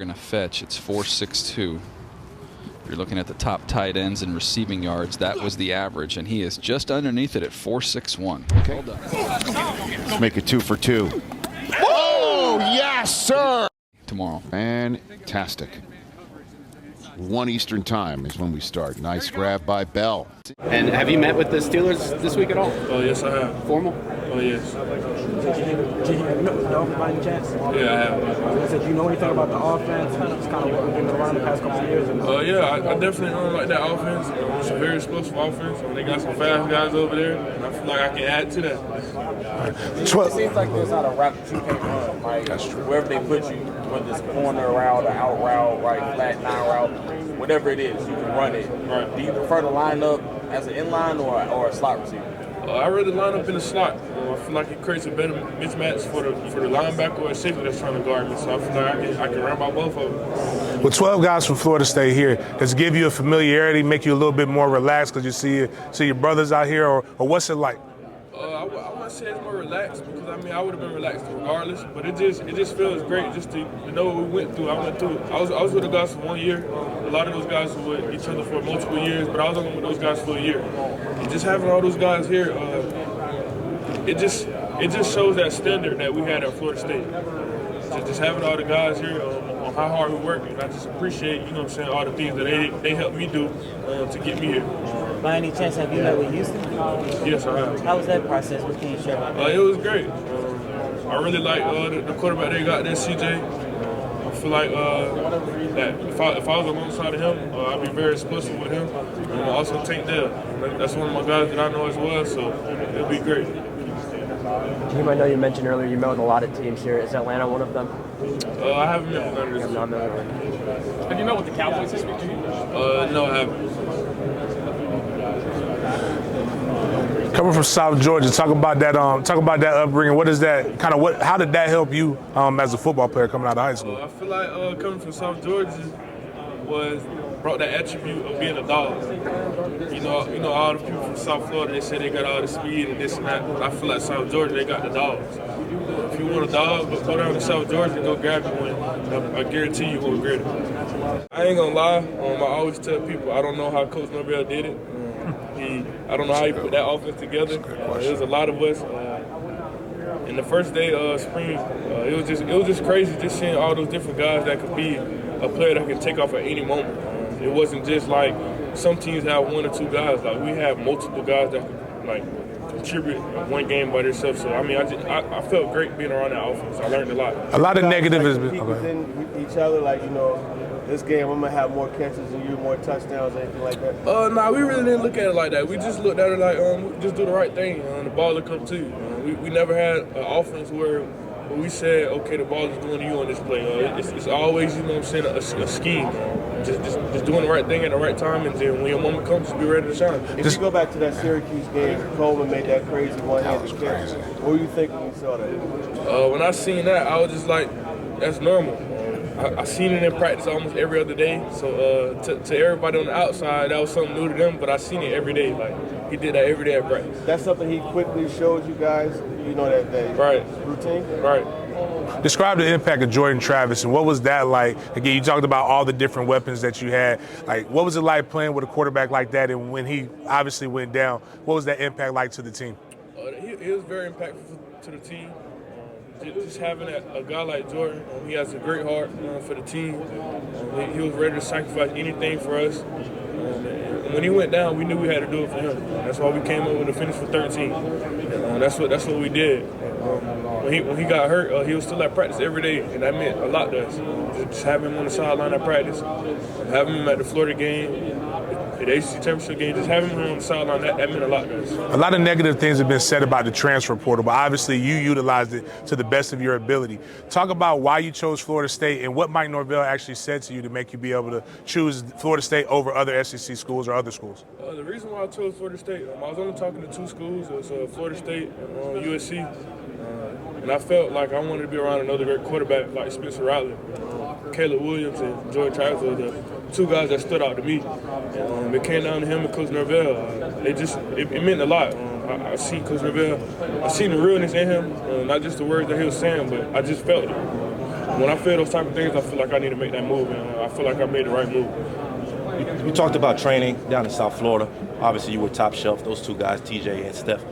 going to fetch. It's 4.62. If you're looking at the top tight ends and receiving yards, that was the average, and he is just underneath it at 4.61. Okay. Well done. Let's make it 2 for 2. Oh, yes, sir. Tomorrow. Fantastic. 1 Eastern time is when we start. Nice grab by Bell. And have you met with the Steelers this week at all? Oh, yes, I have. Formal? Oh, yes. Did you met with Norville by any chance? Yeah, I have. Do you know anything about the offense? It's kind of what we've been around the past couple of years. Yeah, I definitely like that offense. It's a very explosive offense. They got some fast guys over there, and I feel like I can add to that. It seems like there's not a route that you can't run. Like, wherever they put you, whether it's corner route, or out route, right, flat nine route, whatever it is, you can run it. Right. Do you prefer to line up as an inline or a slot receiver? I rather line up in the slot. I feel like it creates a better mismatch for the linebacker or safety that's trying to guard me. So I feel like I can run by both of them. With 12 guys from Florida State here, does it give you a familiarity, make you a little bit more relaxed because you see your brothers out here, or what's it like? I wouldn't say it's more relaxed because I would have been relaxed regardless. But it just feels great just to know what we went through. I was with the guys for 1 year. A lot of those guys were with each other for multiple years, but I was only with those guys for a year. And just having all those guys here, it just shows that standard that we had at Florida State. Just having all the guys here on how hard we work, and I just appreciate, all the things that they helped me do to get me here. By any chance, have you met with Houston? Yes, I have. How was that process? What can you share about that? It was great. I really like the quarterback they got there, CJ. I feel like that if I was alongside of him, I'd be very explosive with him. And also Tank Dell. That's one of my guys that I know as well, so it'll be great. Team, I know you mentioned earlier you met with a lot of teams here. Is Atlanta one of them? I haven't met with none of this. Have you met with the Cowboys this week? No, I haven't. Coming from South Georgia, talk about that upbringing. What is that kind of? How did that help you as a football player coming out of high school? I feel like coming from South Georgia brought that attribute of being a dog. All the people from South Florida, they say they got all the speed and this and that. But I feel like South Georgia, they got the dogs. If you want a dog, go down to South Georgia and go grab you one. I guarantee you won't regret it. I ain't gonna lie. I always tell people I don't know how Coach Norville did it. I don't know how he put that offense together. There was a lot of us. In the first day of spring, it was just crazy just seeing all those different guys that could be a player that could take off at any moment. It wasn't just like some teams have 1 or 2 guys. Like we had multiple guys that could contribute one game by themselves. So I felt great being around that offense. I learned a lot. A lot of negative has been within each other, this game I'm gonna have more catches than you, more touchdowns, anything like that. Nah, we really didn't look at it like that. We just looked at it like just do the right thing. The ball will come to you. We never had an offense where we said, okay, the ball is going to you on this play. It's always, a scheme. Just doing the right thing at the right time, and then when your moment comes, just be ready to shine. If you go back to that Syracuse game, Coleman made that crazy one-handed catch. What were you thinking when you saw that? When I seen that, I was just like, that's normal. I seen it in practice almost every other day. So to everybody on the outside, that was something new to them, but I seen it every day. Like he did that every day at practice. That's something he quickly showed you guys. That right routine. Right. Describe the impact of Jordan Travis, and what was that like? Again, you talked about all the different weapons that you had. Like, what was it like playing with a quarterback like that? And when he obviously went down, what was that impact like to the team? He was very impactful to the team. Just having a guy like Jordan, he has a great heart for the team. He was ready to sacrifice anything for us. And when he went down, we knew we had to do it for him. That's why we came up with a finish for 13. And that's what we did. When he got hurt, he was still at practice every day, and that meant a lot to us. Just having him on the sideline at practice, having him at the Florida game, the ACC championship game, just having him on the sideline, that meant a lot to us. A lot of negative things have been said about the transfer portal, but obviously you utilized it to the best of your ability. Talk about why you chose Florida State and what Mike Norville actually said to you to make you be able to choose Florida State over other SEC schools or other schools. The reason why I chose Florida State, I was only talking to 2 schools. It was Florida State and USC. And I felt like I wanted to be around another great quarterback like Spencer Rattler. Caleb Williams and Jordan Travis were the 2 guys that stood out to me. And it came down to him and Coach Norville. It meant a lot. I see Coach Norville, I seen the realness in him, not just the words that he was saying, but I just felt it. when I feel those type of things, I feel like I need to make that move, and I feel like I made the right move. You talked about training down in South Florida. Obviously, you were top shelf. Those two guys, TJ and Steph.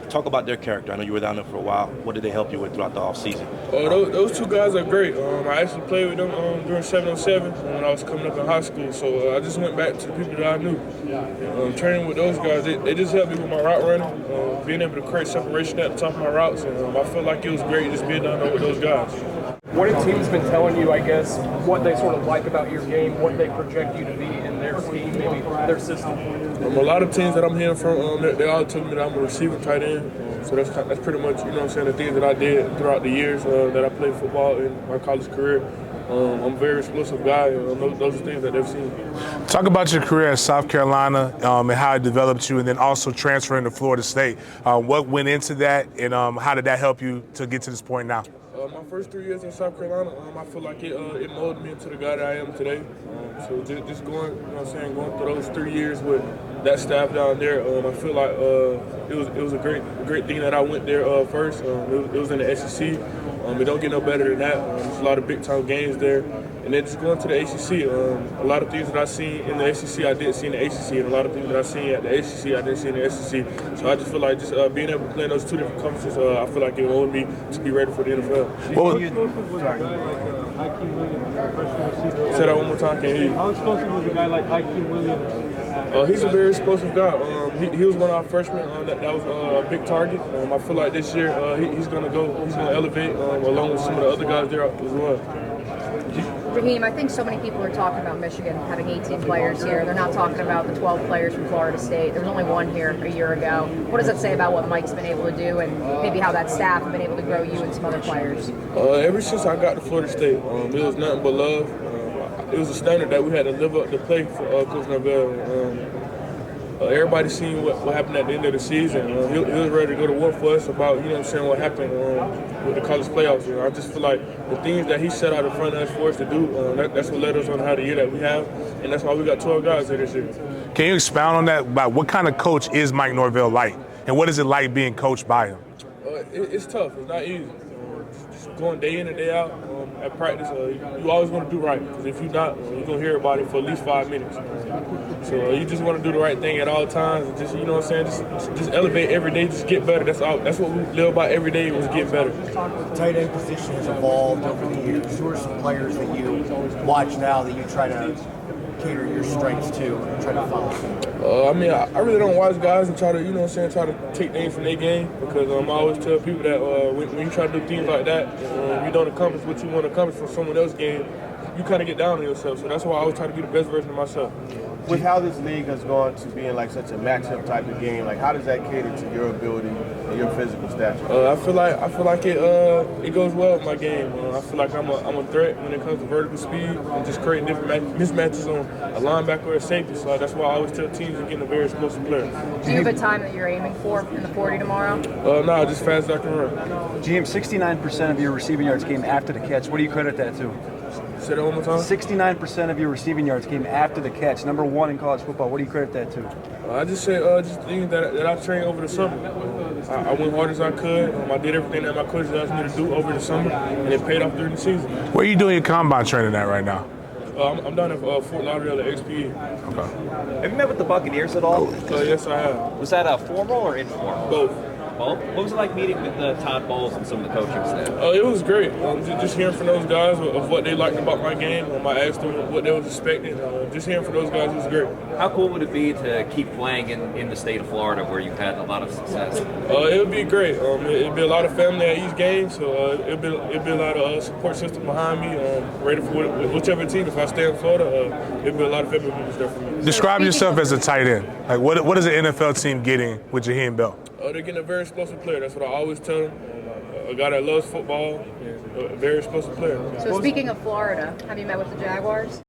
Talk about their character. I know you were down there for a while. What did they help you with throughout the offseason? Those two guys are great. I actually played with them during 7-on-7 when I was coming up in high school. So I just went back to the people that I knew. Training with those guys, they just helped me with my route running, being able to create separation at the top of my routes. And I felt like it was great just being down there with those guys. What have teams been telling you, I guess, what they sort of like about your game, what they project you to be in their scheme, maybe their system? A lot of teams that I'm hearing from, they all tell me that I'm a receiver tight end. So that's pretty much, you know what I'm saying, the things that I did throughout the years that I played football in my college career. I'm a very explosive guy, and those are things that they've seen. Talk about your career in South Carolina and how it developed you, and then also transferring to Florida State. What went into that, and how did that help you to get to this point now? My first 3 years in South Carolina, I feel like it molded me into the guy that I am today. So just going, you know what I'm saying, going through those 3 years with that staff down there, I feel like it was a great thing that I went there first. It was in the SEC. It don't get no better than that. There's a lot of big time games there. And then just going to the ACC, a lot of things that I seen in the ACC, I didn't see in the ACC, and a lot of things that I seen at the ACC, I didn't see in the SEC. So I just feel like just being able to play in those two different conferences, I feel like it molded me to be ready for the NFL. Say that one more time, can't hear you. How explosive was a guy like Jaheim Williams? He's a very explosive guy. He was one of our freshmen that was a big target. I feel like this year he's going to elevate along with some of the other guys there as well. Jaheim, I think so many people are talking about Michigan having 18 players here. They're not talking about the 12 players from Florida State. There was only one here a year ago. What does that say about what Mike's been able to do and maybe how that staff has been able to grow you and some other players? Ever since I got to Florida State, it was nothing but love. It was a standard that we had to live up to play for Coach Norville. Everybody seen what happened at the end of the season. He was ready to go to war for us about, you know what I'm saying, what happened with the college playoffs. I just feel like the things that he set out in front of us for us to do, that's what led us on how the year that we have, and that's why we got 12 guys here this year. Can you expound on that, about what kind of coach is Mike Norville like, and what is it like being coached by him? It's tough. It's not easy. Just going day in and day out at practice, you always want to do right, because if you're not, you're going to hear about it for at least 5 minutes. So you just want to do the right thing at all times, and just, you know what I'm saying, just elevate every day, just get better. That's what we live by every day, was get better. The tight end position has evolved over the years. Who are some players that you watch now that you try to cater your strengths to and try to follow? I really don't watch guys and try to, you know what I'm saying, try to take things from their game, because I always tell people that when you try to do things like that, you don't accomplish what you want to accomplish from someone else's game, you kind of get down on yourself. So that's why I always try to be the best version of myself. With how this league has gone to being like such a matchup type of game, like how does that cater to your ability and your physical stature? I feel like it goes well with my game. I feel like I'm a threat when it comes to vertical speed and just creating different mismatches on a linebacker or a safety. So that's why I always tell teams to get a very explosive player. Do you have a time that you're aiming for in the 40 tomorrow? No, just fast as I can run. Jaheim, 69% of your receiving yards came after the catch. What do you credit that to? Say that one more time. 69% of your receiving yards came after the catch. #1 in college football. What do you credit that to? I just say just things that I trained over the summer. I went hard as I could. I did everything that my coaches asked me to do over the summer, and it paid off during the season. Where are you doing your combine training at right now? I'm down at Fort Lauderdale at XPE. Okay. Have you met with the Buccaneers at all? Yes, I have. Was that formal or informal? Both. Well, what was it like meeting with Todd Bowles and some of the coaching staff? It was great. Just hearing from those guys of what they liked about my game. I asked them what they was expecting. Just hearing from those guys was great. How cool would it be to keep playing in the state of Florida where you've had a lot of success? It would be great. It'd be a lot of family at each game, so it'd be a lot of support system behind me, ready for whichever team. If I stay in Florida, it'd be a lot of family members there for me. Describe yourself as a tight end. Like, what is an NFL team getting with Jaheim Bell? They're getting a very explosive player. That's what I always tell them. A guy that loves football and a very explosive player. So speaking of Florida, have you met with the Jaguars?